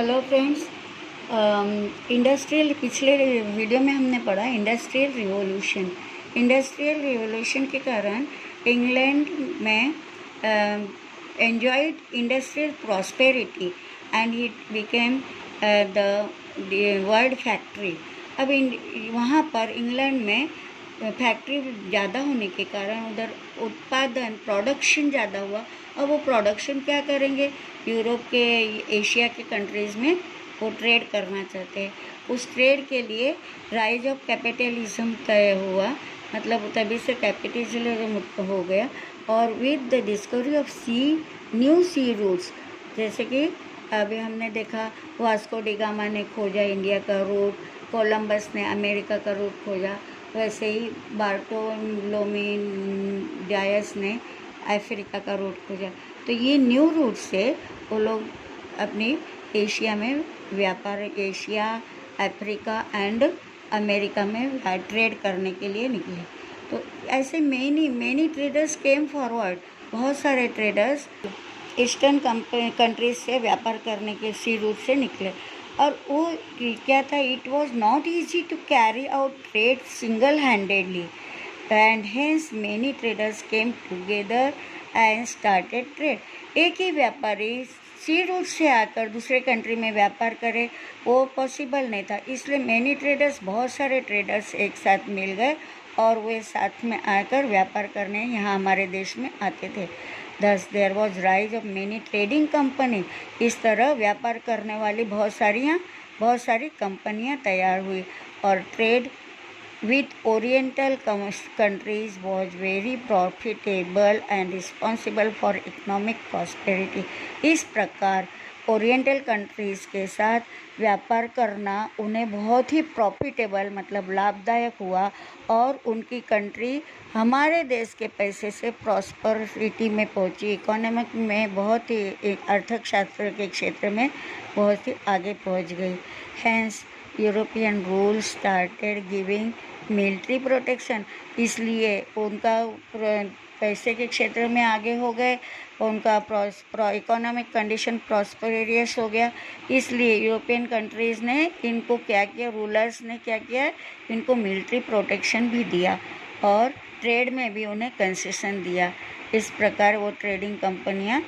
Hello friends. Industrial पिछले video में हमने पढ़ा इंडस्ट्रियल रिवॉल्यूशन के कारण इंग्लैंड में enjoyed industrial prosperity and it became the world factory. अब वहाँ पर इंग्लैंड में फैक्ट्री ज़्यादा होने के कारण उधर उत्पादन प्रोडक्शन ज़्यादा हुआ। अब वो प्रोडक्शन क्या करेंगे, यूरोप के एशिया के कंट्रीज़ में वो ट्रेड करना चाहते हैं। उस ट्रेड के लिए राइज ऑफ कैपिटलिज्म तय हुआ, मतलब तभी से कैपिटलिज्म हो गया। और with the discovery of new sea routes, जैसे कि अभी हमने देखा वास्को डी गामा ने खोजा इंडिया का रूट, कोलंबस ने अमेरिका का रूट खोजा, वैसे ही बार्टोलोमी डायस ने अफ्रीका का रूट खोजा। तो ये न्यू रूट से वो लोग अपनी एशिया में व्यापार, एशिया, अफ्रीका एंड अमेरिका में ट्रेड करने के लिए निकले। तो ऐसे मैनी ट्रेडर्स केम फॉरवर्ड, बहुत सारे ट्रेडर्स ईस्टर्न कंट्रीज से व्यापार करने के सी रूट से निकले। और वो क्या था, it was not easy to carry out trade single handedly and hence many traders came together and started trade. एक ही व्यापारी सी रूट से आकर दूसरे कंट्री में व्यापार करे, वो पॉसिबल नहीं था। इसलिए मैनी ट्रेडर्स, बहुत सारे ट्रेडर्स एक साथ मिल गए और वे साथ में आकर व्यापार करने यहाँ हमारे देश में आते थे। Thus there was rise of many trading company। इस तरह व्यापार करने वाली बहुत सारी कंपनियां तैयार हुई। और trade with Oriental countries was very profitable and responsible for economic prosperity। इस प्रकार ओरिएंटल कंट्रीज़ के साथ व्यापार करना उन्हें बहुत ही प्रॉफिटेबल, मतलब लाभदायक हुआ और उनकी कंट्री हमारे देश के पैसे से प्रॉस्पेरिटी में पहुंची, इकोनॉमिक में बहुत ही, अर्थशास्त्र के क्षेत्र में बहुत ही आगे पहुंच गई। Hence European rule started giving military protection. इसलिए उनका पैसे के क्षेत्र में आगे हो गए, उनका इकोनॉमिक कंडीशन प्रॉस्पेरियस हो गया। इसलिए यूरोपियन कंट्रीज़ ने इनको क्या किया, रूलर्स ने क्या किया, इनको मिलिट्री प्रोटेक्शन भी दिया और ट्रेड में भी उन्हें कंसेशन दिया। इस प्रकार वो ट्रेडिंग कंपनियां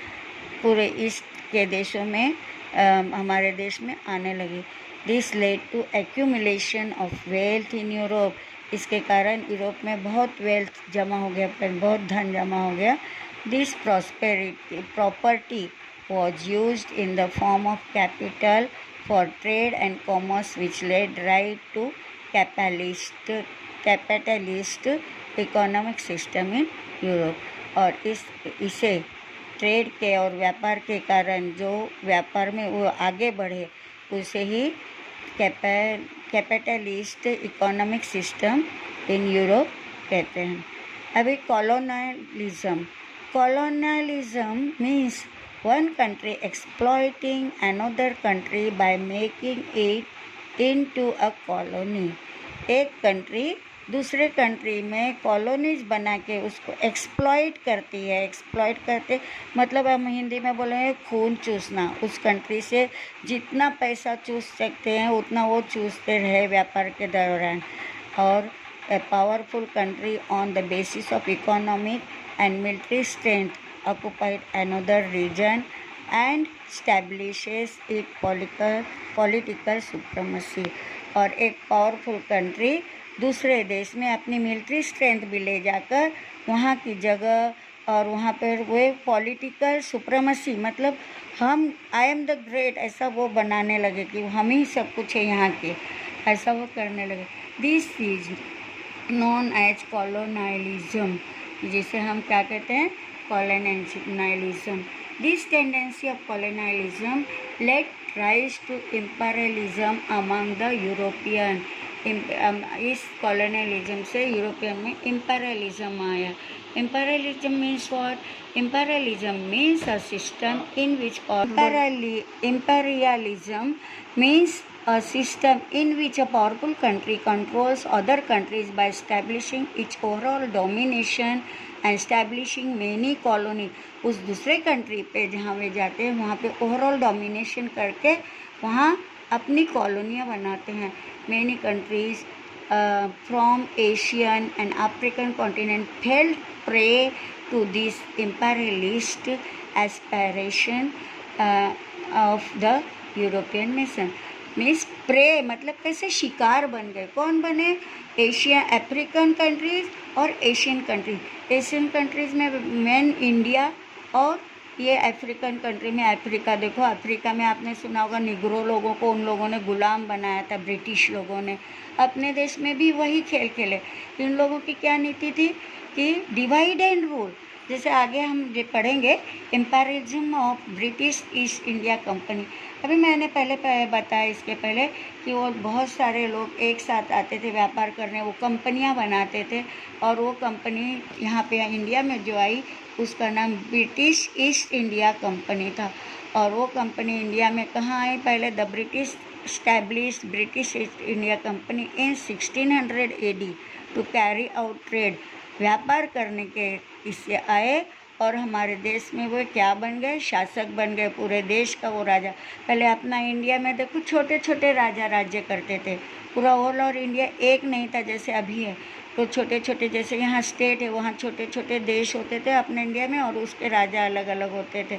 पूरे ईस्ट के देशों में हमारे देश में आने लगी। This led to accumulation of wealth in Europe. इसके कारण यूरोप में बहुत वेल्थ जमा हो गया, बहुत धन जमा हो गया। This property was used in the form of capital for trade and commerce, which led right to capitalist economic system in Europe। और इसे ट्रेड के और व्यापार के कारण जो व्यापार में वो आगे बढ़े उसे ही capitalist economic system in Europe कहते हैं। अभी colonialism means one country exploiting another country by making it into a colony. एक कंट्री दूसरे कंट्री में कॉलोनीज बना के उसको एक्सप्लॉइट करती है। एक्सप्लॉइट करते मतलब हम हिंदी में बोलेंगे खून चूसना। उस कंट्री से जितना पैसा चूस सकते हैं उतना वो चूसते रहे व्यापार के दौरान। और a powerful country on the basis of economic and military strength occupied another region and establishes its political supremacy। और एक पावरफुल कंट्री दूसरे देश में अपनी मिलिट्री स्ट्रेंथ भी ले जाकर वहाँ की जगह और वहाँ पर वो पॉलिटिकल सुप्रीमेसी, मतलब आई एम द ग्रेट, ऐसा वो बनाने लगे कि हम ही सब कुछ है यहाँ के, ऐसा वो करने लगे। This is known as colonialism, जिसे हम क्या कहते हैं, colonialism. This tendency of colonialism led rise to imperialism among the European. इस कॉलोनियलिज्म से यूरोपियन में इम्पेरियलिज्म आया। Imperialism means what? Imperialism means a system in which imperialism means a system in which a powerful country controls other countries by establishing its overall domination and establishing many colonies। उस दूसरे country पे जहाँ वे जाते हैं वहाँ पे overall domination करके वहाँ अपनी कॉलोनियाँ बनाते हैं। Many countries from Asian and African continent fell prey to this imperialist aspiration of the European nation. Means prey मतलब कैसे शिकार बन गए। कौन बने? एशिया अफ्रीकन कंट्रीज और एशियन कंट्रीज। एशियन कंट्रीज़ में मेन इंडिया और ये अफ्रीकन कंट्री में अफ्रीका। देखो अफ्रीका में आपने सुना होगा निग्रो लोगों को उन लोगों ने गुलाम बनाया था ब्रिटिश लोगों ने। अपने देश में भी वही खेल खेले। इन लोगों की क्या नीति थी कि डिवाइड एंड रूल। जैसे आगे हम ये पढ़ेंगे empirism of British East India Company. अभी मैंने पहले बताया इसके पहले कि वो बहुत सारे लोग एक साथ आते थे व्यापार करने, वो कंपनियां बनाते थे। और वो कंपनी यहाँ पे इंडिया में जो आई उसका नाम ब्रिटिश ईस्ट इंडिया कंपनी था। और वो कंपनी इंडिया में कहाँ आई? पहले the British established British East India Company in 1600 AD to carry out trade। व्यापार करने के इससे आए और हमारे देश में वो क्या बन गए? शासक बन गए पूरे देश का वो राजा। पहले अपना इंडिया में देखो छोटे छोटे राजा राज्य करते थे, पूरा ऑल ओवर इंडिया एक नहीं था जैसे अभी है। तो छोटे छोटे जैसे यहाँ स्टेट है वहाँ छोटे छोटे देश होते थे अपने इंडिया में और उसके राजा अलग अलग होते थे।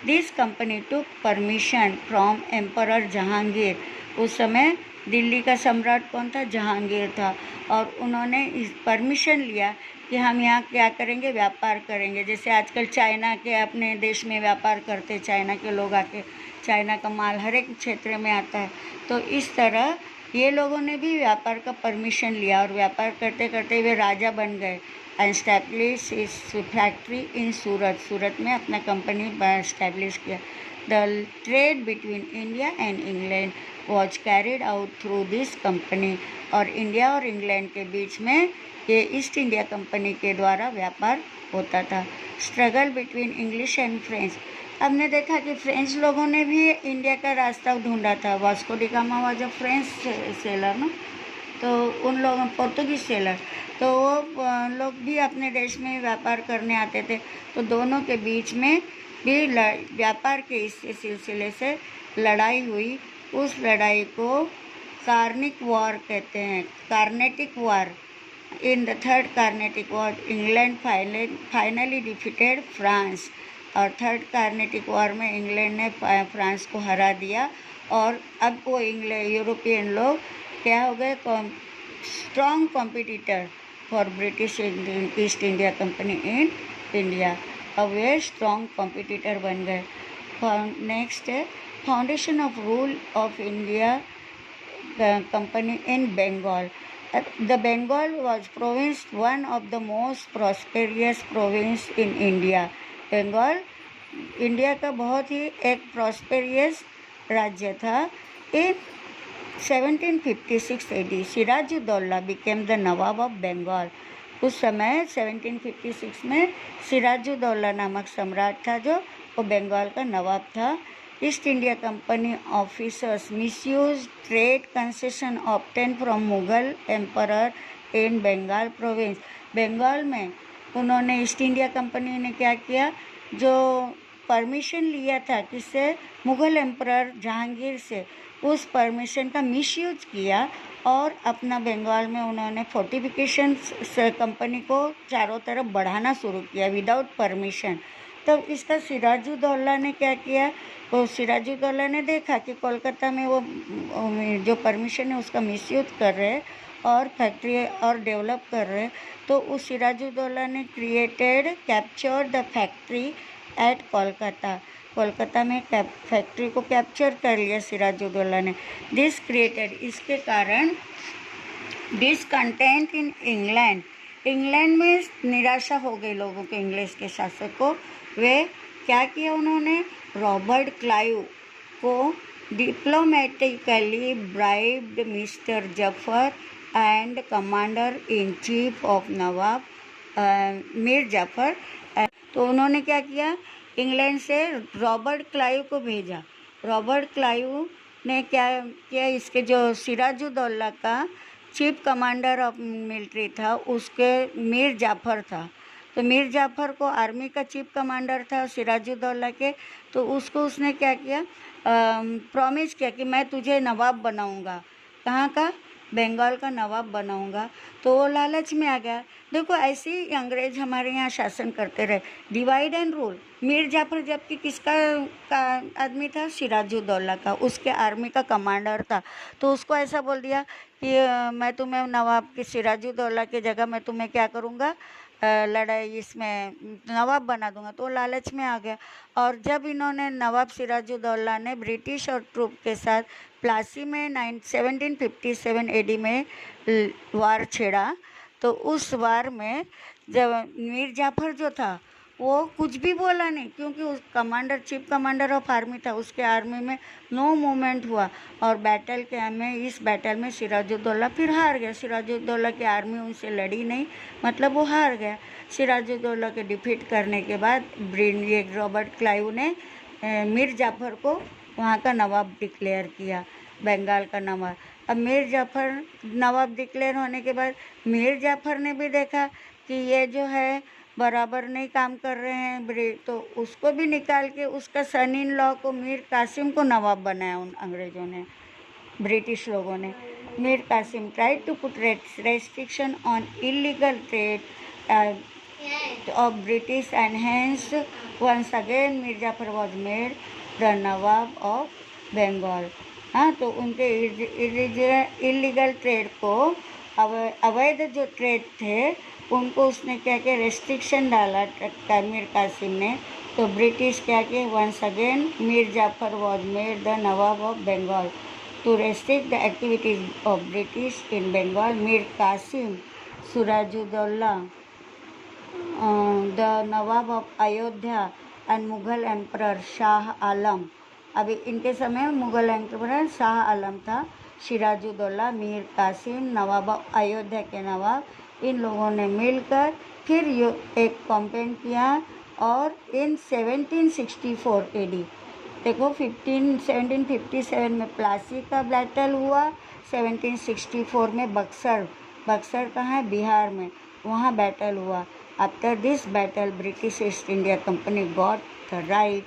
This company to permission from emperor Jahangir. उस समय दिल्ली का सम्राट कौन था? जहांगीर था। और उन्होंने इस परमिशन लिया कि हम यहाँ क्या करेंगे? व्यापार करेंगे। जैसे आजकल चाइना के अपने देश में व्यापार करते, चाइना के लोग आके चाइना का माल हर एक क्षेत्र में आता है। तो इस तरह ये लोगों ने भी व्यापार का परमिशन लिया और व्यापार करते करते वे राजा बन गए। एस्टैब्लिश इस फैक्ट्री इन सूरत। सूरत में अपना कंपनी एस्टैब्लिश किया। The trade between India and England was carried out through this company. और इंडिया और इंग्लैंड के बीच में ये ईस्ट इंडिया कंपनी के द्वारा व्यापार होता था। Struggle between English and French. हमने देखा कि फ्रेंच लोगों ने भी इंडिया का रास्ता ढूंढा था। Vasco da gamma was a French seller ना, तो उन लोगों पोर्तुगीज सेलर, तो वो लोग भी अपने देश में व्यापार करने आते थे। तो दोनों के बीच में भी व्यापार के इस सिलसिले से लड़ाई हुई। उस लड़ाई को कार्निक वॉर कहते हैं, Carnatic war. In the third Carnatic war England finally defeated France. और थर्ड कार्नेटिक वॉर में इंग्लैंड ने फ्रांस को हरा दिया। और अब वो यूरोपियन लोग क्या हो गए? Strong competitor for British East India company in India. अब वे स्ट्रॉन्ग कॉम्पिटिटर बन गए। नेक्स्ट है foundation of rule of India company in Bengal. The Bengal was province one of the most prosperous province in India। Bengal India का बहुत ही एक prosperous राज्य था। In 1756 AD Sirajuddaulah became the nawab of Bengal. उस समय 1756 में सिराजुद्दौला नामक सम्राट था जो वो बंगाल का नवाब था। East India Company officers misuse trade concession obtain from Mughal emperor in Bengal province. Bengal में उन्होंने ईस्ट इंडिया कंपनी ने क्या किया? जो परमिशन लिया था किससे? मुगल एम्परर जहांगीर से, उस परमिशन का मिसयूज किया और अपना बंगाल में उन्होंने फोर्टिफिकेशन कंपनी को चारों तरफ बढ़ाना शुरू किया विदाउट परमिशन। तब इसका सिराजुद्दौला ने क्या किया? वो सिराजुद्दौला ने देखा कि कोलकाता में वो जो परमिशन है उसका मिसयूज कर रहे हैं और फैक्ट्री और डेवलप कर रहे हैं। तो उस सिराजुद्दौला ने capture the factory eight Kolkata. Kolkata में फैक्ट्री को कैप्चर कर लिया सिराजुद्दौला ने। दिस क्रिएटेड, इसके कारण डिसकंटेंट इन इंग्लैंड। इंग्लैंड में निराशा हो गई लोगों के, इंग्लिश के शासक को। वे क्या किया उन्होंने? रॉबर्ट क्लाइव को diplomatically bribed mister Zafar and commander in chief of nawab Mir Jafar. तो उन्होंने क्या किया? इंग्लैंड से रॉबर्ट क्लाइव को भेजा। रॉबर्ट क्लाइव ने क्या किया? इसके जो सिराजुद्दौला का चीफ कमांडर ऑफ मिलिट्री था उसके मीर जाफर था। तो मीर जाफर को आर्मी का चीफ कमांडर था सिराजुद्दौला के, तो उसको उसने क्या किया? प्रॉमिस किया कि मैं तुझे नवाब बनाऊंगा। कहाँ का? बंगाल का नवाब बनाऊंगा। तो वो लालच में आ गया। देखो ऐसे ही अंग्रेज हमारे यहाँ शासन करते रहे, divide and rule. Mir Jafar जबकि किसका का आदमी था? सिराजुद्दौला का, उसके आर्मी का कमांडर था। तो उसको ऐसा बोल दिया कि मैं तुम्हें नवाब के सिराजुद्दौला की जगह मैं तुम्हें क्या करूँगा, लड़ाई इसमें नवाब बना दूंगा। तो लालच में आ गया। और जब इन्होंने नवाब सिराजुद्दौला ने ब्रिटिश और ट्रूप के साथ प्लासी में 1757 एडी में वार छेड़ा, तो उस वार में जब मीर जाफर जो था वो कुछ भी बोला नहीं, क्योंकि उस commander, chief commander of army था, उसके आर्मी में नो मूवमेंट हुआ। और बैटल के में, इस बैटल में सिराजुद्दौला फिर हार गया। सिराजुद्दौला की आर्मी उनसे लड़ी नहीं, मतलब वो हार गया। सिराजुद्दौला के डिफीट करने के बाद ये रॉबर्ट क्लाइव ने मीर जाफर को वहाँ का नवाब डिक्लेयर किया, बंगाल का नवाब। अब मीर जाफर नवाब डिक्लेयर होने के बाद मीर जाफर ने भी देखा कि ये जो है बराबर नहीं काम कर रहे हैं, तो उसको भी निकाल के उसका सन इन लॉ को, मीर कासिम को नवाब बनाया उन अंग्रेज़ों ने, ब्रिटिश लोगों ने। Mir Qasim tried to put restriction on illegal trade of British, and hence once again Mir Jafar was made the nawab of Bengal. हाँ, तो उनके इलीगल ट्रेड को, अवैध जो ट्रेड थे उनको उसने क्या किया, रेस्ट्रिक्शन डाला मीर कासिम ने। तो ब्रिटिश क्या किए, once again Mir Jafar was made the nawab of Bengal. To restrict the activities of British in Bengal, Mir Kasim Sirajuddaula the nawab of Ayodhya and Mughal emperor Shah Alam. अभी इनके समय मुगल एम्परर शाह आलम था, सिराजुद्दौला, मीर कासिम, नवाब ऑफ अयोध्या के नवाब, इन लोगों ने मिलकर फिर एक कैंपेन किया। और इन 1764 एडी, देखो 1757 में प्लासी का बैटल हुआ, 1764 में बक्सर कहाँ है, बिहार में, वहाँ बैटल हुआ। After this battle British East India Company got the right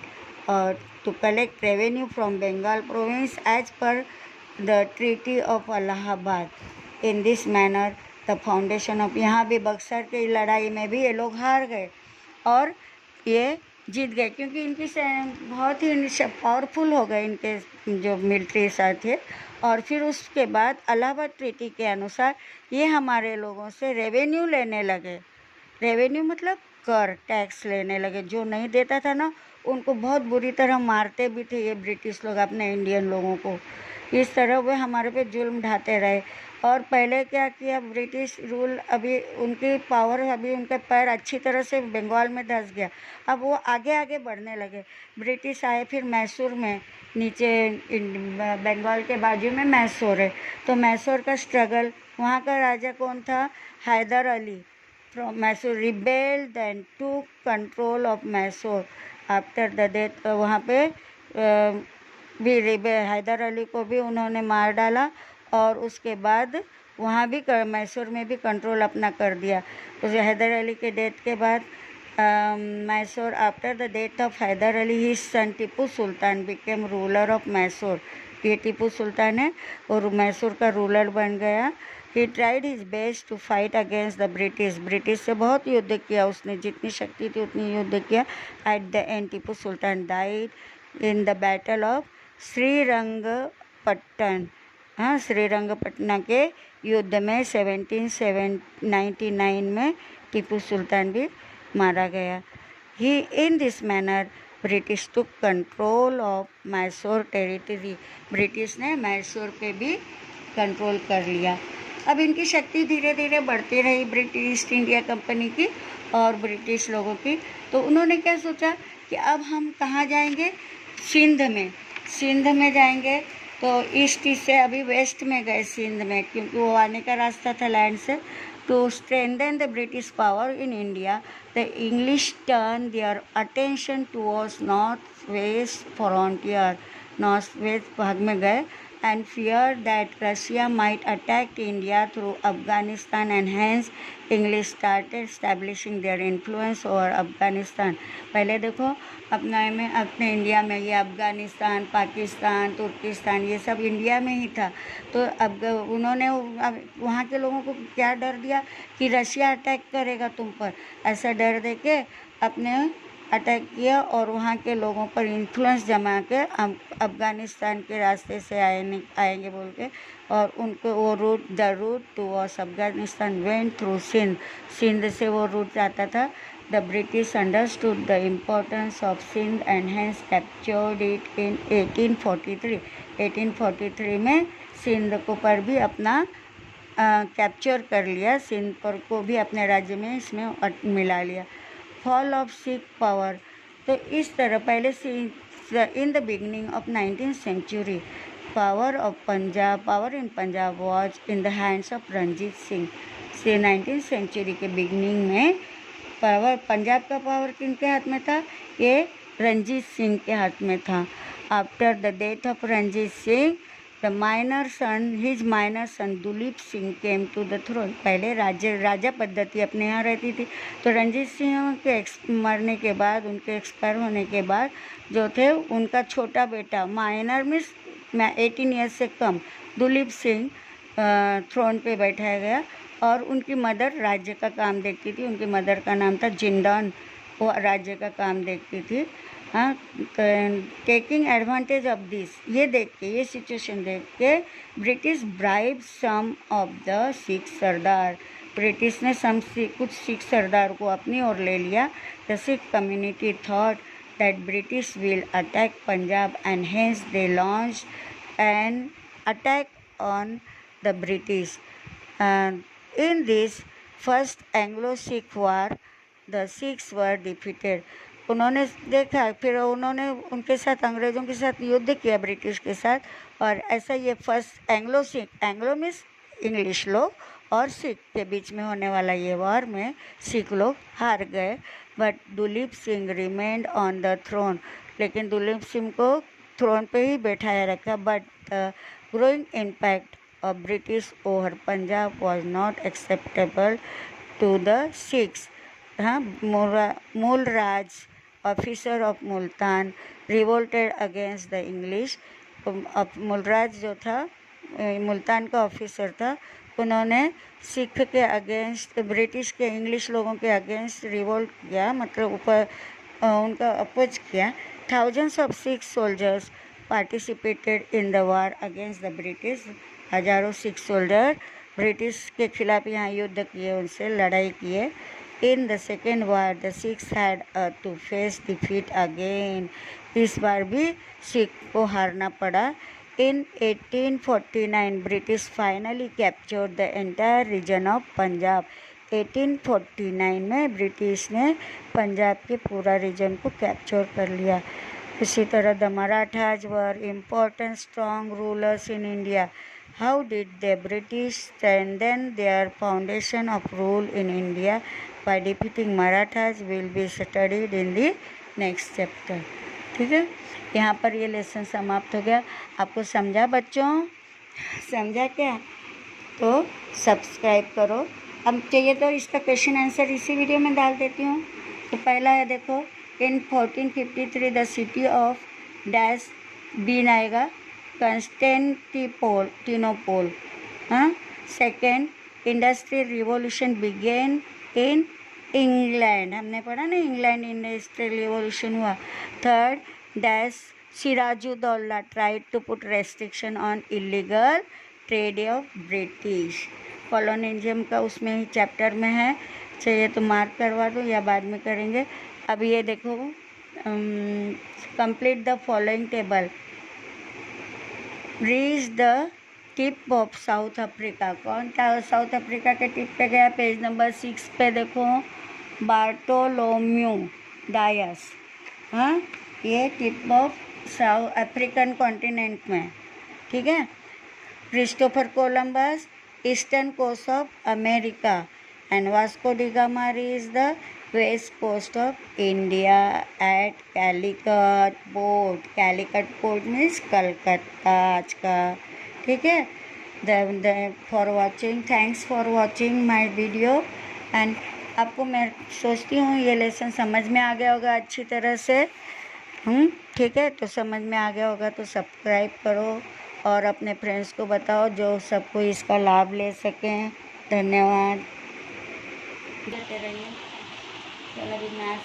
to collect revenue from Bengal province as per the treaty of Allahabad. In this manner the foundation of, यहाँ भी बक्सर की लड़ाई में भी ये लोग हार गए और ये जीत गए, क्योंकि इनकी बहुत ही पावरफुल हो गए इनके जो मिलिट्री साथ थे। और फिर उसके बाद अलाहाबाद ट्रीटी के अनुसार ये हमारे लोगों से रेवेन्यू लेने लगे। रेवेन्यू मतलब कर, टैक्स लेने लगे। जो नहीं देता था ना, उनको बहुत बुरी तरह मारते भी थे ये ब्रिटिश लोग अपने इंडियन लोगों को। इस तरह वे हमारे पे जुल्म ढाते रहे। और पहले क्या किया ब्रिटिश रूल, अभी उनकी पावर, अभी उनका पैर अच्छी तरह से बंगाल में धंस गया। अब वो आगे आगे बढ़ने लगे। ब्रिटिश आए फिर मैसूर में, नीचे बंगाल के बाजू में मैसूर है, तो मैसूर का स्ट्रगल, वहाँ का राजा कौन था, Haider Ali from Mysore rebelled and took control of Mysore after the death। वहाँ पे भी हैदर अली को भी उन्होंने मार डाला और उसके बाद वहाँ भी मैसूर में भी कंट्रोल अपना कर दिया। तो हैदर अली के डेथ के बाद Mysore, after the death of Hyder Ali his son Tipu Sultan became ruler of Mysore. ये टीपू सुल्तान है और मैसूर का रूलर बन गया। He tried his best to fight against the British। British से बहुत युद्ध किया उसने, जितनी शक्ति थी उतनी युद्ध किया। At the end Tipu Sultan died in the battle of Srirangapatna. हाँ, श्रीरंगपट्टन के युद्ध में 1799 में टीपू सुल्तान भी मारा गया। He in this manner British took control of Mysore territory. British ने मैसूर पे भी कंट्रोल कर लिया। अब इनकी शक्ति धीरे धीरे बढ़ती रही ब्रिटिश ईस्ट इंडिया कंपनी की और ब्रिटिश लोगों की। तो उन्होंने क्या सोचा कि अब हम कहाँ जाएंगे, सिंध में जाएंगे। तो ईस्ट से अभी वेस्ट में गए सिंध में, क्योंकि वो आने का रास्ता था लैंड से। To strengthen the British power in India, the English turn their attention towards north west frontier. North west भाग में गए and feared that Russia might attack India through Afghanistan, and hence English started establishing their influence over Afghanistan. पहले देखो अपने India में ये अफ़गानिस्तान, पाकिस्तान, तुर्किस्तान ये सब इंडिया में ही था। तो अब उन्होंने वहाँ के लोगों को क्या डर दिया कि रशिया अटैक करेगा तुम पर, ऐसा डर दे के अपने अटैक किया और वहाँ के लोगों पर इन्फ्लुएंस जमा के अफ़गानिस्तान के रास्ते से आएंगे बोल के, और उनको वो the route towards Afghanistan went through Sindh से वो रूट जाता था। The British understood the importance of Sindh and hence captured it in 1843। 1843 में सिंध को पर भी अपना कैप्चर कर लिया, सिंध पर को भी अपने राज्य में इसमें मिला लिया। फॉल ऑफ सिख पावर, तो इस तरह पहले से in the beginning of 19th century power in Punjab was in the hands of Ranjit Singh. से 19th सेंचुरी के बिगनिंग में पंजाब का पावर किनके हाथ में था? ये रंजीत सिंह के हाथ में था। After the death of Ranjit Singh his minor son Duleep Singh came to the throne. पहले राजा पद्धति अपने यहाँ रहती थी, तो रंजीत सिंह के मरने के बाद, उनके एक्सपायर होने के बाद जो थे उनका छोटा बेटा, माइनर मीन्स 18 ईयर्स से कम, दुलीप सिंह थ्रोन पे बैठाया गया। और उनकी मदर राज्य का काम देखती थी, उनकी मदर का नाम था जिंदान, वो राज्य का काम देखती थी। हाँ, टेकिंग एडवांटेज ऑफ दिस, ये देख के, ये सिचुएशन देख के British bribe some of the Sikh sardar, British ने कुछ सिख सरदार को अपनी ओर ले लिया। The Sikh community thought that British will attack Punjab and hence they launch an attack on the British. In this first Anglo Sikh war the Sikhs were defeated. उन्होंने देखा, फिर उन्होंने उनके साथ, अंग्रेज़ों के साथ युद्ध किया, ब्रिटिश के साथ, और ऐसा ये फर्स्ट एंग्लो मीन्स इंग्लिश लोग और सिख के बीच में होने वाला ये वॉर में सिख लोग हार गए। But Dulip Singh remained on the throne, लेकिन दुलीप सिंह को थ्रोन पे ही बैठाया रखा। But the growing impact of British over Punjab was not acceptable to the Sikhs. हाँ, Mulraj officer of Multan revolted against the English. Mulraj जो था, मुल्तान का ऑफिसर था, उन्होंने सिख के अगेंस्ट, ब्रिटिश के, इंग्लिश लोगों के अगेंस्ट रिवोल्ट किया, मतलब ऊपर उनका अपोज किया। Thousands of Sikh soldiers participated in the war against the British. हजारों सिख सोल्जर ब्रिटिश के खिलाफ यहाँ युद्ध किए, उनसे लड़ाई किए। In the second war, the Sikhs had to face defeat again. इस बार भी सिख को हारना पड़ा। In 1849, British finally captured the entire region of Punjab. 1849 में ब्रिटिश ने पंजाब के पूरा रीजन को कैप्चर कर लिया। इसी तरह the Marathas were important strong rulers in India. How did the British strengthen their foundation of rule in India? By defeating Marathas will be studied in the next chapter. ठीक है, यहाँ पर ये लेसन समाप्त हो गया। आपको समझा बच्चों? समझा क्या? तो सब्सक्राइब करो। अब चाहिए तो इसका क्वेश्चन आंसर इसी वीडियो में डाल देती हूँ। तो पहला है, देखो, in 1453 the city of dash been आएगा कंस्टेंटिनोपल। हाँ, second, industrial revolution began in England, हमने पढ़ा ना, इंग्लैंड इंडस्ट्रियल रिवॉल्यूशन हुआ। Third, dash Sirajuddaula tried to put restriction on illegal trade of British. Colonialism का उसमें ही चैप्टर में है, चाहिए तो मार्क करवा दो या बाद में करेंगे। अब ये देखो, complete the following table. Reach the tip of south Africa. कौन था साउथ अफ्रीका के टिप पे गया? पेज नंबर 6 पे देखो, बार्टोलोम्यू डायस। हाँ, ये tip of south African continent में, ठीक है। Christopher Columbus eastern coast of America, and Vasco da Gama reach the west coast of India at Calicut port. Calicut port means Calcutta आज का। ठीक है। For watching, thanks for watching my video. And आपको मैं सोचती हूँ ये लेसन समझ में आ गया होगा अच्छी तरह से। ठीक है, तो समझ में आ गया होगा तो सब्सक्राइब करो और अपने फ्रेंड्स को बताओ जो सबको इसका लाभ ले सकें। धन्यवाद। देते रहिए। चलो अभी मैथ